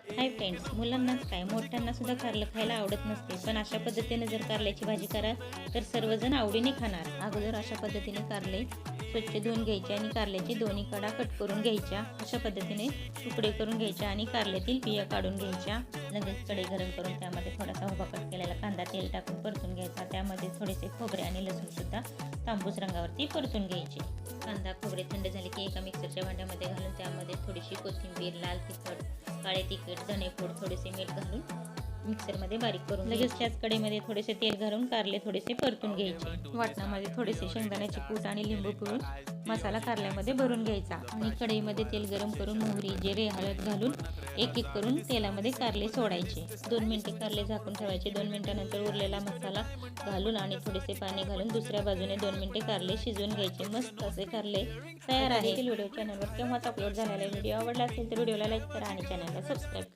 Hi friends, मुलांनाच काय मोठ्यांना सुद्धा कारलं खायला आवडत नसते, पण अशा पद्धतीने जर कारल्याची भाजी कराल तर सर्वजण आवडीने खाणार। अगोदर अशा पद्धतीने कारले स्वच्छ धुवून घ्यायचे आणि कारल्याची दोन्ही कडा कट करून घ्यायच्या। अशा पद्धतीने तुकडे करून घ्यायच्या आणि कारल्यातील बिया काढून घ्यायच्या। लगेच कढई गरम करून त्यामध्ये थोडासा उभा कट केलेला कांदा तेल टाकून परतून घ्यायचा। त्यामध्ये थोडेसे खोबरे आणि लसूण सुद्धा तांबूस रंगावरती परतून घ्यायचे। कांदा खोबरे थंड झाले की एका मिक्सरच्या भांड्यामध्ये घालून त्यामध्ये थोडीशी कोथिंबीर, लाल तिखट, काळे तिखट, धनेपूड, थोडेसे मीठ घालून मिक्सरमध्ये बारीक करून लगेच त्याच कढईमध्ये थोडेसे तेल घालून कारले थोडेसे परतून घ्यायचे। वाटणामध्ये थोडेसे शेंगदाण्याचे कूट आणि लिंबू पिळून मसाला कारल्यामध्ये भरून घ्यायचा आणि कढईमध्ये तेल गरम करून मोहरी, जिरे, हळद घालून एक एक करून तेलामध्ये कारले सोडायचे। 2 मिनिटे कारले झाकून ठेवायचे। 2 मिनिटांनंतर उरलेला मसाला घालून आणि थोडेसे पाणी घालून दुसऱ्या बाजूने 2 मिनिटे कारले शिजवून घ्यायचे। मस्त असे कारले तयार आहे। व्हिडिओ चॅनलवर केव्हाच अपलोड झालेला व्हिडिओ आवडला असेल तर व्हिडिओला लाईक करा आणि चॅनलला सबस्क्राईब करा।